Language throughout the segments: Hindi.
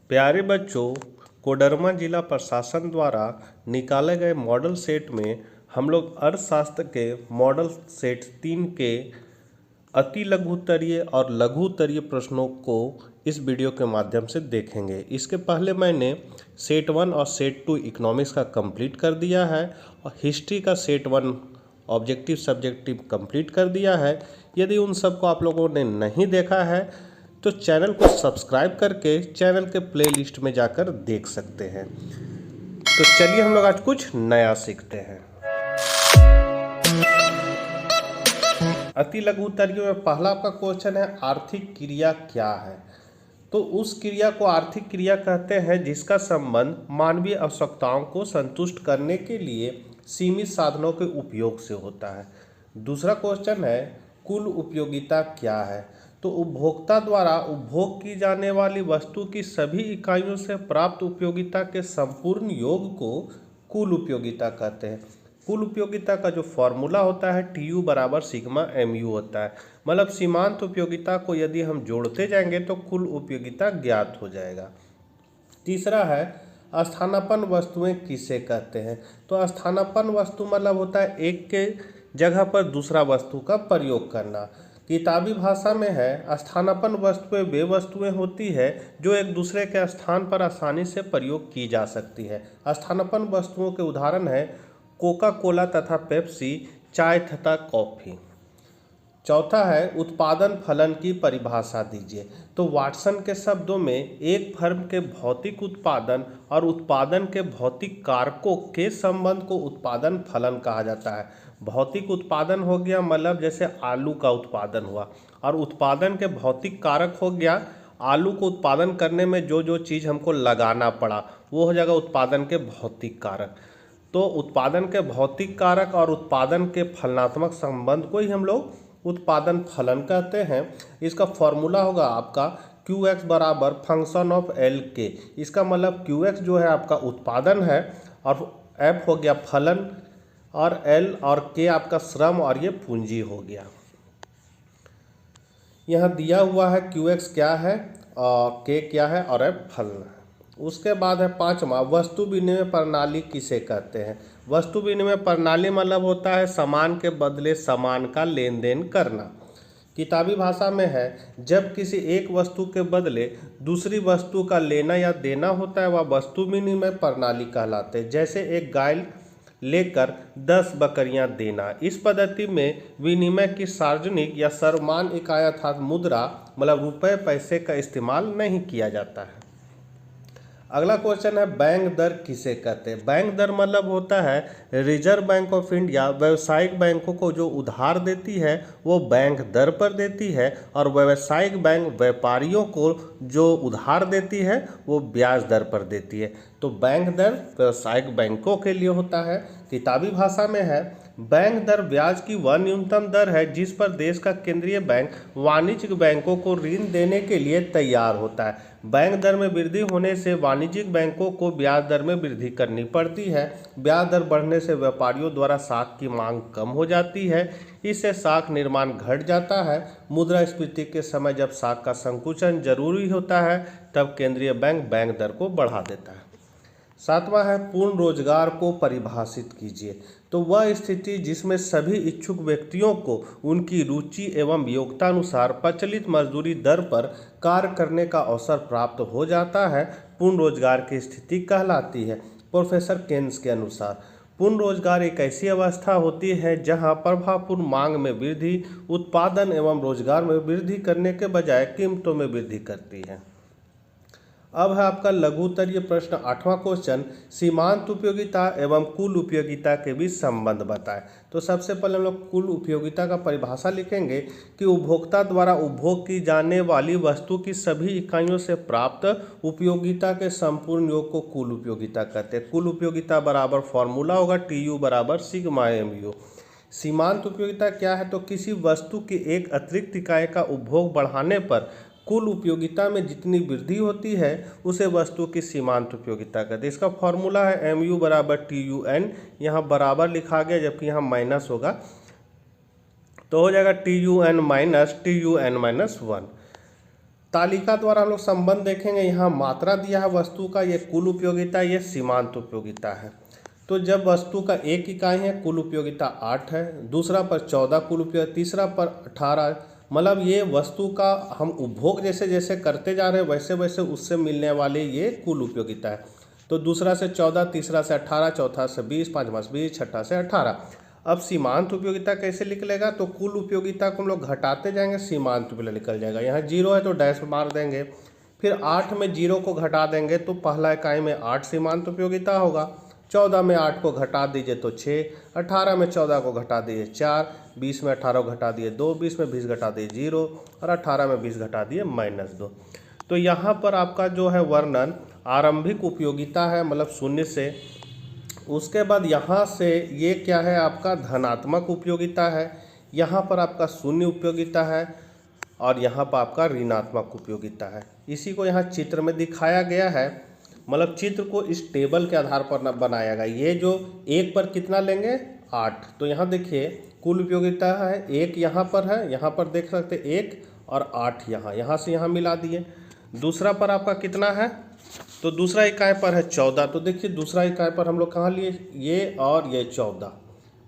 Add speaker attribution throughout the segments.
Speaker 1: प्यारे बच्चों, कोडरमा जिला प्रशासन द्वारा निकाले गए मॉडल सेट में हम लोग अर्थशास्त्र के मॉडल सेट 3 के अति लघुत्तरीय और लघुत्तरीय प्रश्नों को इस वीडियो के माध्यम से देखेंगे। इसके पहले मैंने सेट 1 और सेट 2 इकोनॉमिक्स का कंप्लीट कर दिया है और हिस्ट्री का सेट 1 ऑब्जेक्टिव सब्जेक्टिव कंप्लीट कर दिया है। यदि उन सबको आप लोगों ने नहीं देखा है तो चैनल को सब्सक्राइब करके चैनल के प्लेलिस्ट में जाकर देख सकते हैं। तो चलिए हम लोग आज कुछ नया सीखते हैं। अति लघुत्तरीय में पहला आपका क्वेश्चन है, आर्थिक क्रिया क्या है। तो उस क्रिया को आर्थिक क्रिया कहते हैं जिसका संबंध मानवीय आवश्यकताओं को संतुष्ट करने के लिए सीमित साधनों के उपयोग से होता है। दूसरा क्वेश्चन है, कुल उपयोगिता क्या है। तो उपभोक्ता द्वारा उपभोग की जाने वाली वस्तु की सभी इकाइयों से प्राप्त उपयोगिता के संपूर्ण योग को कुल उपयोगिता कहते हैं। कुल उपयोगिता का जो फॉर्मूला होता है TU बराबर सिग्मा MU होता है। मतलब सीमांत उपयोगिता को यदि हम जोड़ते जाएंगे तो कुल उपयोगिता ज्ञात हो जाएगा। तीसरा है, स्थानापन्न वस्तुएं किसे कहते हैं। तो स्थानापन्न वस्तु मतलब होता है एक के जगह पर दूसरा वस्तु का प्रयोग करना। किताबी भाषा में है, स्थानापन्न वस्तुएं वे वस्तुएं होती है जो एक दूसरे के स्थान पर आसानी से प्रयोग की जा सकती है। स्थानापन्न वस्तुओं के उदाहरण है कोका कोला तथा पेप्सी, चाय तथा कॉफ़ी। चौथा है, उत्पादन फलन की परिभाषा दीजिए। तो वाटसन के शब्दों में एक फर्म के भौतिक उत्पादन और उत्पादन के भौतिक कारकों के संबंध को उत्पादन फलन कहा जाता है। भौतिक उत्पादन हो गया मतलब जैसे आलू का उत्पादन हुआ, और उत्पादन के भौतिक कारक हो गया आलू को उत्पादन करने में जो जो चीज़ हमको लगाना पड़ा वो हो जाएगा उत्पादन के भौतिक कारक। तो उत्पादन के भौतिक कारक और उत्पादन के फलनात्मक संबंध को ही हम लोग उत्पादन फलन कहते हैं। इसका फॉर्मूला होगा आपका QX बराबर फंक्शन ऑफ L के। इसका मतलब QX जो है आपका उत्पादन है और F हो गया फलन और L और K आपका श्रम और ये पूंजी हो गया। यहाँ दिया हुआ है QX क्या है और K क्या है और F फलन है। उसके बाद है पांचवा, वस्तु विनिमय प्रणाली किसे कहते हैं। वस्तु विनिमय प्रणाली मतलब होता है सामान के बदले सामान का लेन देन करना। किताबी भाषा में है, जब किसी एक वस्तु के बदले दूसरी वस्तु का लेना या देना होता है वह वस्तु विनिमय प्रणाली कहलाते हैं। जैसे एक गाय लेकर 10 बकरियां देना। इस पद्धति में विनिमय की सार्वजनिक या सर्वमान्य इकाई अर्थात मुद्रा मतलब रुपए पैसे का इस्तेमाल नहीं किया जाता है। अगला क्वेश्चन है, बैंक दर किसे कहते हैं। बैंक दर मतलब होता है रिजर्व बैंक ऑफ इंडिया व्यावसायिक बैंकों को जो उधार देती है वो बैंक दर पर देती है, और व्यावसायिक बैंक व्यापारियों को जो उधार देती है वो ब्याज दर पर देती है। तो बैंक दर व्यावसायिक बैंकों के लिए होता है। किताबी भाषा में है, बैंक दर ब्याज की वह न्यूनतम दर है जिस पर देश का केंद्रीय बैंक वाणिज्यिक बैंकों को ऋण देने के लिए तैयार होता है। बैंक दर में वृद्धि होने से वाणिज्यिक बैंकों को ब्याज दर में वृद्धि करनी पड़ती है। ब्याज दर बढ़ने से व्यापारियों द्वारा साख की मांग कम हो जाती है, इससे साख निर्माण घट जाता है। मुद्रास्फीति के समय जब साख का संकुचन जरूरी होता है तब केंद्रीय बैंक बैंक दर को बढ़ा देता है। सातवां है, पूर्ण रोजगार को परिभाषित कीजिए। तो वह स्थिति जिसमें सभी इच्छुक व्यक्तियों को उनकी रुचि एवं योग्यता अनुसार प्रचलित मजदूरी दर पर कार्य करने का अवसर प्राप्त हो जाता है, पूर्ण रोजगार की स्थिति कहलाती है। प्रोफेसर केन्स के अनुसार पूर्ण रोजगार एक ऐसी अवस्था होती है जहां प्रभावपूर्ण मांग में वृद्धि उत्पादन एवं रोजगार में वृद्धि करने के बजाय कीमतों में वृद्धि करती है। अब है आपका लघुत्तरीय प्रश्न 8वां क्वेश्चन, सीमांत उपयोगिता एवं कुल उपयोगिता के बीच संबंध बताएं। तो सबसे पहले हम लोग कुल उपयोगिता का परिभाषा लिखेंगे कि उपभोक्ता द्वारा उपभोग की जाने वाली वस्तु की सभी इकाइयों से प्राप्त उपयोगिता के संपूर्ण योग को कुल उपयोगिता कहते हैं। कुल उपयोगिता बराबर फॉर्मूला होगा TU बराबर सिग्मा MU। सीमांत उपयोगिता क्या है, तो किसी वस्तु की एक अतिरिक्त इकाई का उपभोग बढ़ाने पर कुल उपयोगिता में जितनी वृद्धि होती है उसे वस्तु की सीमांत उपयोगिता कहते हैं। इसका फॉर्मूला है MU बराबर TUN, यहाँ बराबर लिखा गया जबकि यहाँ माइनस होगा तो हो जाएगा TUN माइनस TUN-1। तालिका द्वारा हम लोग संबंध देखेंगे। यहाँ मात्रा दिया है वस्तु का, ये कुल उपयोगिता, ये सीमांत उपयोगिता है। तो जब वस्तु का 1 इकाई है, कुल उपयोगिता 8 है, दूसरा पर 14 कुल उपयोग, तीसरा पर 18, मतलब ये वस्तु का हम उपभोग जैसे जैसे करते जा रहे हैं वैसे वैसे उससे मिलने वाले ये कुल उपयोगिता है। तो दूसरा से 14, तीसरा से 18, चौथा से 20, पाँचवा से 20, छठा से 18। अब सीमांत उपयोगिता कैसे निकलेगा? तो कुल उपयोगिता को हम लोग घटाते जाएंगे, सीमांत उपयोगिता निकल जाएगा। यहाँ 0 है तो डैश मार देंगे, फिर 8 में 0 को घटा देंगे तो पहला इकाई में 8 सीमांत उपयोगिता होगा। 14 में 8 को घटा दीजिए तो 6, 18 में 14 को घटा दीजिए 4, 20 में 18 को घटा दिए 2, 20 में 20 घटा दिए 0 और 18 में 20 घटा दिए -2। तो यहाँ पर आपका जो है वर्णन आरंभिक उपयोगिता है, मतलब 0 से। उसके बाद यहाँ से ये क्या है, आपका धनात्मक उपयोगिता है। यहाँ पर आपका 0 उपयोगिता है और यहाँ पर आपका ऋणात्मक उपयोगिता है। इसी को यहाँ चित्र में दिखाया गया है, मतलब चित्र को इस टेबल के आधार पर बनाया गया। ये जो 1 पर कितना लेंगे, 8। तो यहाँ देखिए कुल उपयोगिता है 1 यहाँ पर है, यहाँ पर देख सकते 1 और 8 यहाँ से यहाँ मिला दिए। दूसरा पर आपका कितना है, तो दूसरा इकाई पर है 14। तो देखिए दूसरा इकाई पर हम लोग कहाँ लिए, ये और ये 14।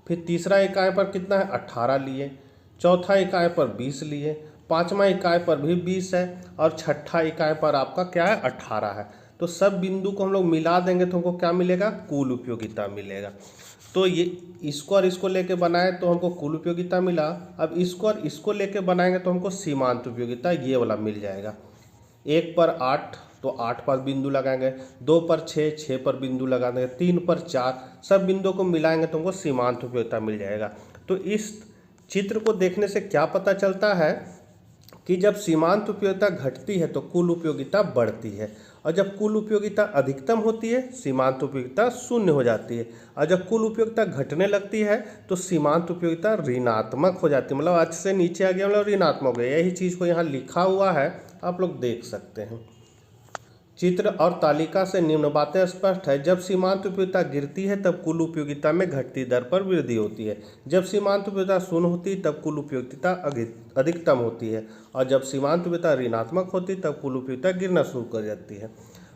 Speaker 1: फिर तीसरा इकाई पर कितना है, 18 लिए। चौथा इकाई पर 20 लिए। पाँचवा इकाई पर भी 20 है और छठा इकाई पर आपका क्या है, 18 है। तो सब बिंदु को हम लोग मिला देंगे तो हमको क्या मिलेगा, कुल उपयोगिता मिलेगा। तो ये इसको और इसको लेके बनाए तो हमको कुल उपयोगिता मिला। अब इसको और इसको लेके बनाएंगे तो हमको सीमांत उपयोगिता ये वाला मिल जाएगा। 1 पर 8 तो 8 पर बिंदु लगाएंगे, 2 पर 6, 6 पर बिंदु लगा देंगे, 3 पर 4, सब बिंदुओं को मिलाएंगे तो हमको सीमांत उपयोगिता मिल जाएगा। तो इस चित्र को देखने से क्या पता चलता है कि जब सीमांत उपयोगिता घटती है तो कुल उपयोगिता बढ़ती है, और जब कुल उपयोगिता अधिकतम होती है सीमांत उपयोगिता 0 हो जाती है, और जब कुल उपयोगिता घटने लगती है तो सीमांत उपयोगिता ऋणात्मक हो जाती है। मतलब अच्छे से नीचे आ गया, मतलब ऋणात्मक हो गया। यही चीज़ को यहाँ लिखा हुआ है, आप लोग देख सकते हैं। चित्र और तालिका से निम्न बातें स्पष्ट है। जब सीमांत उपयोगिता गिरती है तब कुल उपयोगिता में घटती दर पर वृद्धि होती है। जब सीमांत उपयोगिता 0 होती है तब कुल उपयोगिता अधिकतम होती है, और जब सीमांत उपयोगिता ऋणात्मक होती है तब कुल उपयोगिता गिरना शुरू कर जाती है।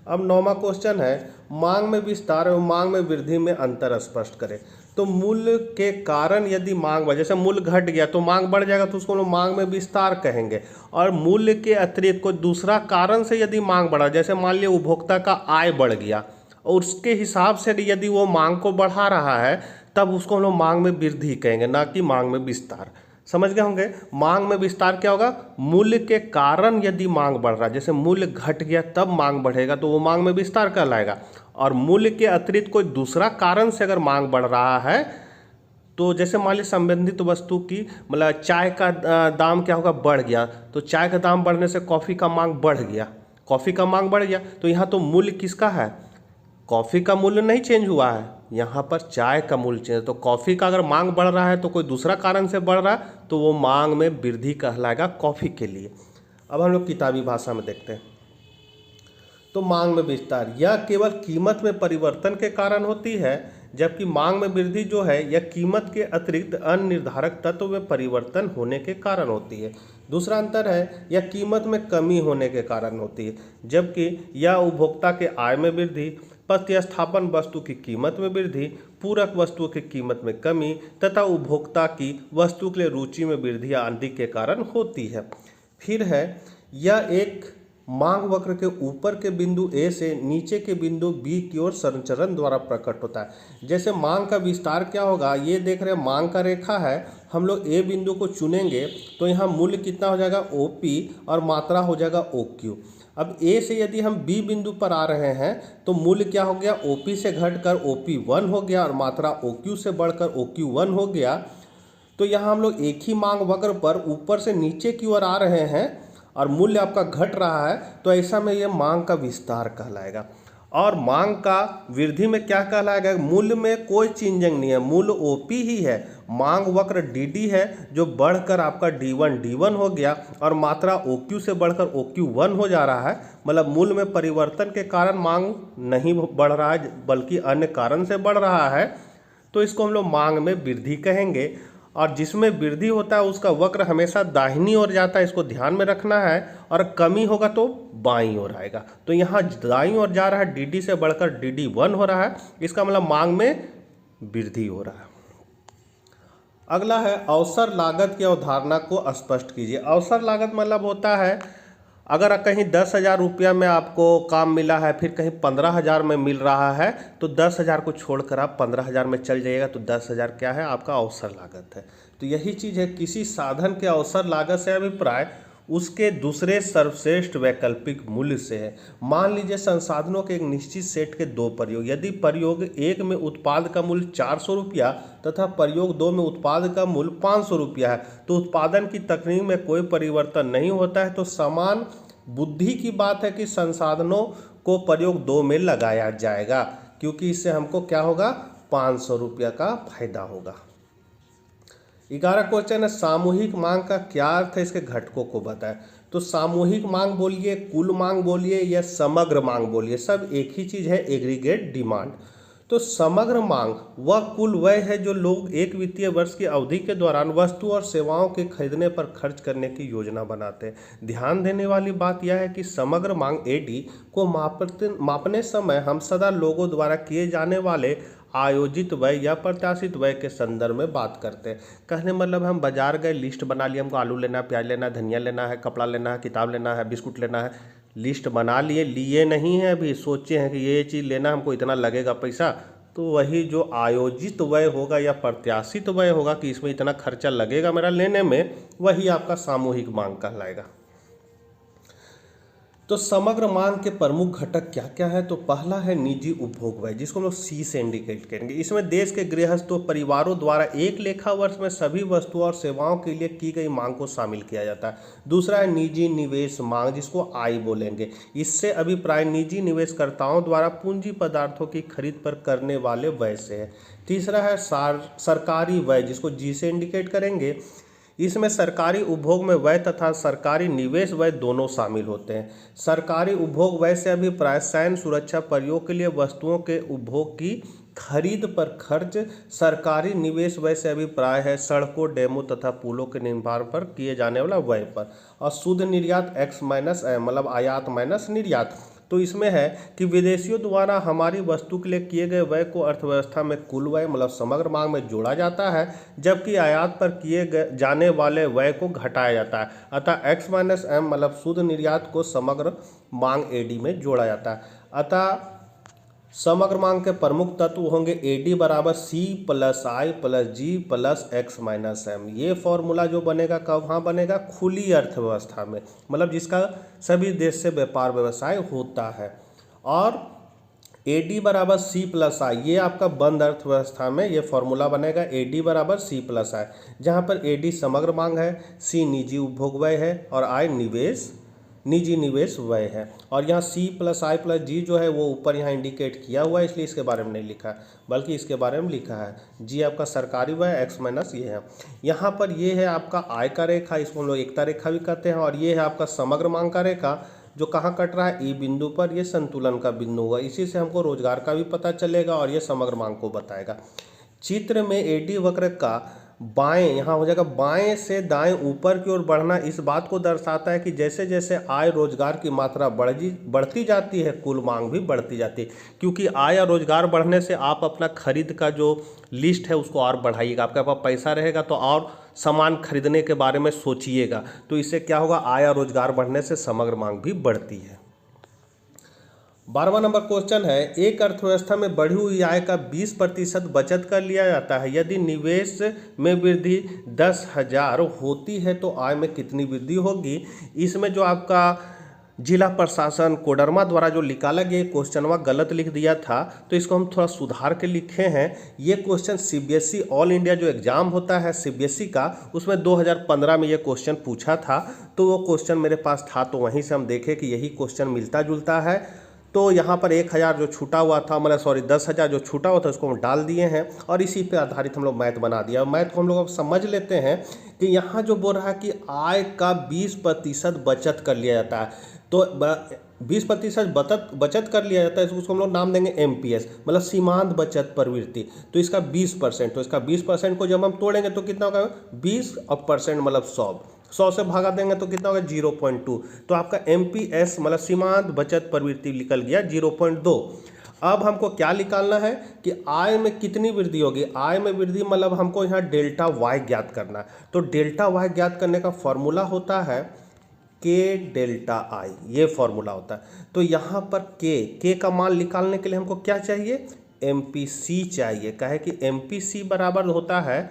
Speaker 1: अब 9वां क्वेश्चन है, मांग में विस्तार एवं मांग में वृद्धि में अंतर स्पष्ट करें। तो मूल्य के कारण यदि मांग बढ़, जैसे मूल्य घट गया तो मांग बढ़ जाएगा, तो उसको हम लोग मांग में विस्तार कहेंगे। और मूल्य के अतिरिक्त कोई दूसरा कारण से यदि मांग बढ़ा, जैसे मान लिया उपभोक्ता का आय बढ़ गया और उसके हिसाब से यदि वो मांग को बढ़ा रहा है, तब उसको हम लोग मांग में वृद्धि कहेंगे, ना कि मांग में विस्तार। समझ गए होंगे। मांग में विस्तार क्या होगा, मूल्य के कारण यदि मांग बढ़ रहा है, जैसे मूल्य घट गया तब मांग बढ़ेगा तो वो मांग में विस्तार कहलाएगा। और मूल्य के अतिरिक्त कोई दूसरा कारण से अगर मांग बढ़ रहा है, तो जैसे मान लीजिए संबंधित वस्तु की, मतलब चाय का दाम क्या होगा, बढ़ गया, तो चाय का दाम बढ़ने से कॉफ़ी का मांग बढ़ गया, कॉफ़ी का मांग बढ़ गया। तो यहाँ तो मूल्य किसका है, कॉफ़ी का मूल्य नहीं चेंज हुआ है, यहाँ पर चाय का मूल्य चेंज। तो कॉफ़ी का अगर मांग बढ़ रहा है तो कोई दूसरा कारण से बढ़ रहा है तो वो मांग में वृद्धि कहलाएगा कॉफ़ी के लिए। अब हम लोग किताबी भाषा में देखते हैं। तो मांग में विस्तार यह केवल कीमत में परिवर्तन के कारण होती है, जबकि मांग में वृद्धि जो है यह कीमत के अतिरिक्त अन्य निर्धारक तत्व में परिवर्तन होने के कारण होती है। दूसरा अंतर है, यह कीमत में कमी होने के कारण होती है, जबकि यह उपभोक्ता के आय में वृद्धि, प्रतिस्थापन वस्तु की कीमत में वृद्धि, पूरक वस्तुओं की कीमत में कमी तथा उपभोक्ता की वस्तु के लिए रुचि में वृद्धि आदि के कारण होती है। फिर है, यह एक मांग वक्र के ऊपर के बिंदु ए से नीचे के बिंदु बी की ओर संचरण द्वारा प्रकट होता है। जैसे मांग का विस्तार क्या होगा, ये देख रहे हैं मांग का रेखा है, हम लोग ए बिंदु को चुनेंगे तो यहाँ मूल्य कितना हो जाएगा OP और मात्रा हो जाएगा OQ। अब ए से यदि हम बी बिंदु पर आ रहे हैं तो मूल्य क्या हो गया, OP से घटकर OP1 हो गया और मात्रा OQ से बढ़कर OQ1 हो गया। तो यहाँ हम लोग एक ही मांग वक्र पर ऊपर से नीचे की ओर आ रहे हैं और मूल्य आपका घट रहा है, तो ऐसा में यह मांग का विस्तार कहलाएगा। और मांग का वृद्धि में क्या कहलाएगा, मूल्य में कोई चेंजिंग नहीं है, मूल्य OP ही है। मांग वक्र DD है जो बढ़कर आपका D1 हो गया और मात्रा OQ से बढ़कर OQ1 हो जा रहा है, मतलब मूल्य में परिवर्तन के कारण मांग नहीं बढ़ रहा है बल्कि अन्य कारण से बढ़ रहा है, तो इसको हम लोग मांग में वृद्धि कहेंगे। और जिसमें वृद्धि होता है उसका वक्र हमेशा दाहिनी ओर जाता है, इसको ध्यान में रखना है। और कमी होगा तो बाईं ओर आएगा। तो यहाँ दाईं ओर जा रहा है, डी से बढ़कर DD1 हो रहा है, इसका मतलब मांग में वृद्धि हो रहा है। अगला है अवसर लागत की अवधारणा को स्पष्ट कीजिए। अवसर लागत मतलब होता है अगर कहीं 10,000 रुपया में आपको काम मिला है, फिर कहीं 15,000 में मिल रहा है, तो 10,000 को छोड़कर आप 15,000 में चल जाइएगा, तो 10,000 क्या है, आपका अवसर लागत है। तो यही चीज़ है, किसी साधन के अवसर लागत से अभिप्राय उसके दूसरे सर्वश्रेष्ठ वैकल्पिक मूल्य से है। मान लीजिए संसाधनों के एक निश्चित सेट के दो प्रयोग, यदि प्रयोग 1 में उत्पाद का मूल्य 400 रुपया तथा प्रयोग 2 में उत्पाद का मूल्य 500 रुपया है, तो उत्पादन की तकनीक में कोई परिवर्तन नहीं होता है। तो समान बुद्धि की बात है कि संसाधनों को प्रयोग 2 में लगाया जाएगा, क्योंकि इससे हमको क्या होगा, 500 रुपया का फायदा होगा। 11 क्वेश्चन है, सामूहिक मांग का क्या अर्थ है, इसके घटकों को बताएं। तो सामूहिक मांग बोलिए, कुल मांग बोलिए या समग्र मांग बोलिए, सब एक ही चीज़ है, एग्रीगेट डिमांड। तो समग्र मांग वह कुल व्यय है जो लोग एक वित्तीय वर्ष की अवधि के दौरान वस्तु और सेवाओं के खरीदने पर खर्च करने की योजना बनाते हैं। ध्यान देने वाली बात यह है कि समग्र मांग AD को मापने समय हम सदा लोगों द्वारा किए जाने वाले आयोजित व्यय या प्रत्याशित व्यय के संदर्भ में बात करते हैं। कहने मतलब हम बाजार गए, लिस्ट बना लिया, हमको आलू लेना है, प्याज लेना है, धनिया लेना है, कपड़ा लेना है, किताब लेना है, बिस्कुट लेना है, लिस्ट बना लिए नहीं है, अभी सोचे हैं कि ये चीज़ लेना, हमको इतना लगेगा पैसा, तो वही जो आयोजित व्यय होगा या प्रत्याशित व्यय होगा कि इसमें इतना खर्चा लगेगा मेरा लेने में, वही आपका सामूहिक मांग कहलाएगा। तो समग्र मांग के प्रमुख घटक क्या क्या है, तो पहला है निजी उपभोग व्यय, जिसको हम लोग C से इंडिकेट करेंगे। इसमें देश के गृहस्थों परिवारों द्वारा एक लेखा वर्ष में सभी वस्तुओं और सेवाओं के लिए की गई मांग को शामिल किया जाता है। दूसरा है निजी निवेश मांग, जिसको I बोलेंगे। इससे अभिप्राय निजी निवेशकर्ताओं द्वारा पूंजी पदार्थों की खरीद पर करने वाले व्यय से है। तीसरा है सरकारी व्यय, जिसको G से इंडिकेट करेंगे। इसमें सरकारी उपभोग में व्यय तथा सरकारी निवेश व्यय दोनों शामिल होते हैं। सरकारी उपभोग व्यय से अभिप्राय सैन्य सुरक्षा प्रयोग के लिए वस्तुओं के उपभोग की खरीद पर खर्च। सरकारी निवेश व्यय से अभिप्राय है सड़कों, डैमों तथा पुलों के निर्माण पर किए जाने वाला व्यय पर। और शुद्ध निर्यात X माइनस M मतलब आयात माइनस निर्यात। तो इसमें है कि विदेशियों द्वारा हमारी वस्तु के लिए किए गए व्यय को अर्थव्यवस्था में कुल व्यय मतलब समग्र मांग में जोड़ा जाता है, जबकि आयात पर किए जाने वाले व्यय को घटाया जाता है। अतः X माइनस M मतलब शुद्ध निर्यात को समग्र मांग AD में जोड़ा जाता है। अतः समग्र मांग के प्रमुख तत्व होंगे AD बराबर C plus I plus G plus X minus M। ये फॉर्मूला जो बनेगा कहाँ बनेगा, खुली अर्थव्यवस्था में, मतलब जिसका सभी देश से व्यापार व्यवसाय होता है। और AD बराबर C प्लस I, ये आपका बंद अर्थव्यवस्था में ये फॉर्मूला बनेगा AD बराबर C प्लस I, जहाँ पर AD समग्र मांग है, C निजी उपभोग व्यय है और I निजी निवेश व्यय है। और यहाँ C plus I plus G जो है वो ऊपर यहाँ इंडिकेट किया हुआ है, इसलिए इसके बारे में नहीं लिखा है, बल्कि इसके बारे में लिखा है G आपका सरकारी व्यय, X माइनस ये है। यहाँ पर ये है आपका आय का रेखा, इसको हम लोग एकता रेखा भी कहते हैं। और ये है आपका समग्र मांग का रेखा जो कहाँ कट रहा है, E बिंदु पर, ये संतुलन का बिंदु होगा। इसी से हमको रोजगार का भी पता चलेगा और ये समग्र मांग को बताएगा। चित्र में AD वक्र का बाएं यहाँ हो जाएगा, बाएं से दाएं ऊपर की ओर बढ़ना इस बात को दर्शाता है कि जैसे जैसे आय रोजगार की मात्रा बढ़ती जाती है, कुल मांग भी बढ़ती जाती है। क्योंकि आय और रोजगार बढ़ने से आप अपना खरीद का जो लिस्ट है उसको और बढ़ाइएगा, आपके पास पैसा रहेगा तो और सामान खरीदने के बारे में सोचिएगा। तो इससे क्या होगा, आय और रोजगार बढ़ने से समग्र मांग भी बढ़ती है। 12वां नंबर क्वेश्चन है, एक अर्थव्यवस्था में बढ़ी हुई आय का 20% बचत कर लिया जाता है। यदि निवेश में वृद्धि 10,000 होती है तो आय में कितनी वृद्धि होगी। इसमें जो आपका जिला प्रशासन कोडरमा द्वारा जो निकाला गया क्वेश्चन वह गलत लिख दिया था, तो इसको हम थोड़ा सुधार के लिखे हैं। ये क्वेश्चन CBSE ऑल इंडिया जो एग्ज़ाम होता है CBSE का, उसमें 2015 में ये क्वेश्चन पूछा था, तो वो क्वेश्चन मेरे पास था, तो वहीं से हम देखें कि यही क्वेश्चन मिलता जुलता है। तो यहाँ पर 1,000 जो छूटा हुआ था, मतलब सॉरी 10,000 जो छूटा हुआ था उसको हम डाल दिए हैं और इसी पे आधारित हम लोग मैथ बना दिया। मैथ को हम लोग अब समझ लेते हैं कि यहाँ जो बोल रहा है कि आय का 20% बचत कर लिया जाता है, तो 20% बचत कर लिया जाता है, उसको हम लोग नाम देंगे MPS, मतलब सीमांत बचत प्रवृत्ति। तो इसका 20%, तो इसका 20% को जब हम तोड़ेंगे तो कितना होगा, 20 और परसेंट मतलब 100 से भागा देंगे तो कितना होगा 0.2। तो आपका MPS मतलब सीमांत बचत प्रवृत्ति निकल गया 0.2। अब हमको क्या निकालना है कि आय में कितनी वृद्धि होगी। आय में वृद्धि मतलब हमको यहाँ डेल्टा वाई ज्ञात करना है। तो डेल्टा वाई ज्ञात करने का फॉर्मूला होता है K डेल्टा आई, ये फॉर्मूला होता है। तो यहाँ पर K का मान निकालने के लिए हमको क्या चाहिए, MPC चाहिए। कहे कि MPC बराबर होता है,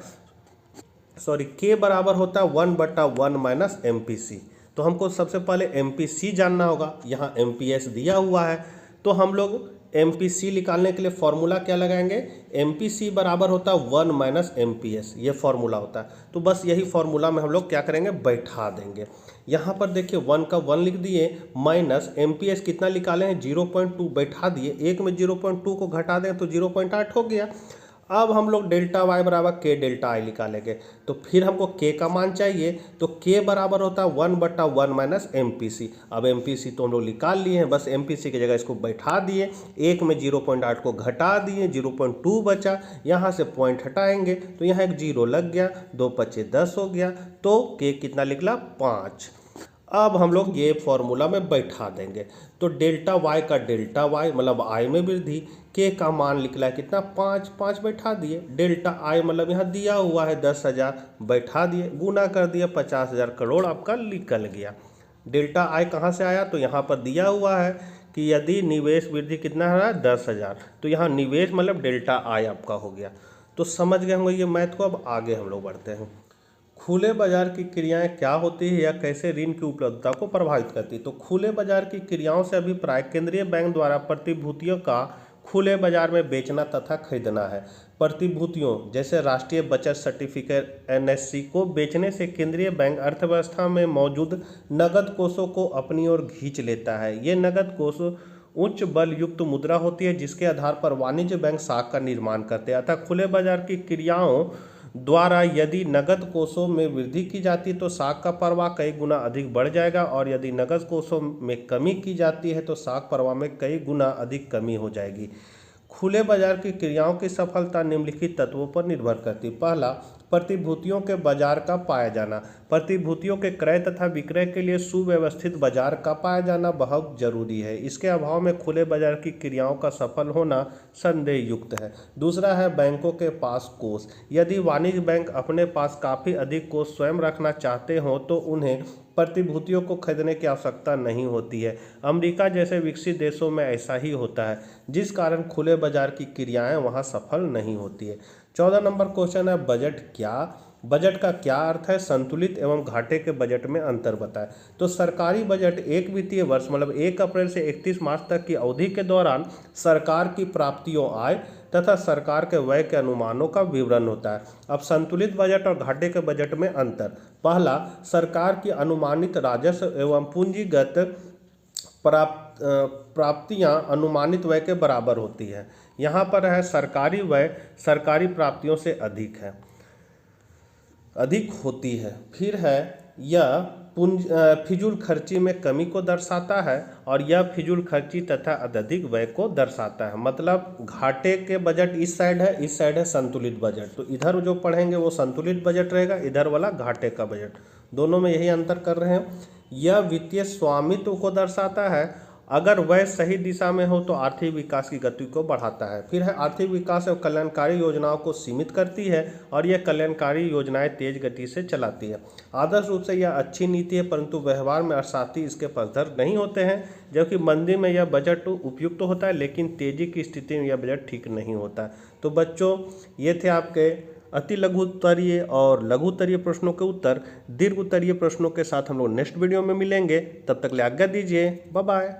Speaker 1: K बराबर होता है 1/1 माइनस MPC। तो हमको सबसे पहले MPC जानना होगा, यहाँ MPS दिया हुआ है। तो हम लोग MPC निकालने के लिए फॉर्मूला क्या लगाएंगे, MPC बराबर होता है 1 माइनस MPS, ये फॉर्मूला होता है। तो बस यही फॉर्मूला में हम लोग क्या करेंगे, बैठा देंगे। यहाँ पर देखिए 1 का 1 लिख दिए, माइनस MPS कितना निकाले हैं 0.2, बैठा दिए। 1 में 0.2 को घटा दें तो 0.8 हो गया। अब हम लोग डेल्टा वाई बराबर K डेल्टा आई निकालेंगे। तो फिर हमको K का मान चाहिए, तो K बराबर होता है 1/1 माइनस MPC। अब MPC तो हम लोग निकाल लिए हैं, बस MPC की जगह इसको बैठा दिए। 1 में 0.8 को घटा दिए, 0.2 बचा, यहाँ से पॉइंट हटाएंगे तो यहाँ एक 0 लग गया, 2 पच्चे 10 हो गया। तो K कितना निकला, 5। अब हम लोग ये फॉर्मूला में बैठा देंगे। तो डेल्टा वाई का डेल्टा वाई मतलब आय में वृद्धि, K का मान निकला है कितना, 5 बैठा दिए। डेल्टा आई मतलब यहाँ दिया हुआ है 10,000, बैठा दिए, गुना कर दिए, 50,000 करोड़ आपका निकल गया। डेल्टा आई कहाँ से आया, तो यहाँ पर दिया हुआ है कि यदि निवेश वृद्धि कितना है 10,000, तो यहाँ निवेश मतलब डेल्टा आई आपका हो गया। तो समझ गए होंगे ये मैथ को। अब आगे हम लोग बढ़ते हैं। खुले बाजार की क्रियाएं क्या होती है या कैसे ऋण की उपलब्धता को प्रभावित करती है। तो खुले बाजार की क्रियाओं से अभिप्राय केंद्रीय बैंक द्वारा प्रतिभूतियों का खुले बाजार में बेचना तथा खरीदना है। प्रतिभूतियों जैसे राष्ट्रीय बचत सर्टिफिकेट NSC को बेचने से केंद्रीय बैंक अर्थव्यवस्था में मौजूद नगद कोषों को अपनी ओर खींच लेता है। ये नगद कोष उच्च बल युक्त मुद्रा होती है जिसके आधार पर वाणिज्य बैंक साख का निर्माण करते हैं। अतः खुले बाजार की क्रियाओं द्वारा यदि नगद कोषों में वृद्धि की जाती है तो साख का प्रवाह कई गुना अधिक बढ़ जाएगा, और यदि नगद कोषों में कमी की जाती है तो साख प्रवाह में कई गुना अधिक कमी हो जाएगी। खुले बाजार की क्रियाओं की सफलता निम्नलिखित तत्वों पर निर्भर करती है। पहला, प्रतिभूतियों के बाजार का पाया जाना। प्रतिभूतियों के क्रय तथा विक्रय के लिए सुव्यवस्थित बाजार का पाया जाना बहुत जरूरी है। इसके अभाव में खुले बाजार की क्रियाओं का सफल होना संदेह युक्त है। दूसरा है बैंकों के पास कोष। यदि वाणिज्य बैंक अपने पास काफ़ी अधिक कोष स्वयं रखना चाहते हों तो उन्हें प्रतिभूतियों को खरीदने की आवश्यकता नहीं होती है। अमेरिका जैसे विकसित देशों में ऐसा ही होता है, जिस कारण खुले बाजार की क्रियाएं वहां सफल नहीं होती है। 14 नंबर क्वेश्चन है, बजट क्या। बजट का क्या अर्थ है, संतुलित एवं घाटे के बजट में अंतर बताएं। तो सरकारी बजट एक वित्तीय वर्ष मतलब 1 अप्रैल से 31 मार्च तक की अवधि के दौरान सरकार की प्राप्तियों, आय तथा सरकार के व्यय के अनुमानों का विवरण होता है। अब संतुलित बजट और घाटे के बजट में अंतर। पहला, सरकार की अनुमानित राजस्व एवं पूंजीगत प्राप्तियां अनुमानित व्यय के बराबर होती है। यहाँ पर है सरकारी व्यय सरकारी प्राप्तियों से अधिक होती है। फिर है यह फिजूल खर्ची में कमी को दर्शाता है, और यह फिजूल खर्ची तथा अत्यधिक व्यय को दर्शाता है। मतलब घाटे के बजट इस साइड है, इस साइड है संतुलित बजट। तो इधर जो पढ़ेंगे वो संतुलित बजट रहेगा, इधर वाला घाटे का बजट। दोनों में यही अंतर कर रहे हैं। यह वित्तीय स्वामित्व को दर्शाता है। अगर वह सही दिशा में हो तो आर्थिक विकास की गति को बढ़ाता है। फिर है आर्थिक विकास एवं कल्याणकारी योजनाओं को सीमित करती है, और यह कल्याणकारी योजनाएं तेज गति से चलाती है। आदर्श रूप से यह अच्छी नीति है, परंतु व्यवहार में अर्थशास्त्री इसके पक्षधर नहीं होते हैं। जबकि मंदी में यह बजट उपयुक्त होता है, लेकिन तेजी की स्थिति में यह बजट ठीक नहीं होता है। तो बच्चों, ये थे आपके अति लघु उत्तरीय और लघु उत्तरीय प्रश्नों के उत्तर। दीर्घ उत्तरीय प्रश्नों के साथ हम लोग नेक्स्ट वीडियो में मिलेंगे। तब तक ले आज्ञा दीजिए, बाय बाय।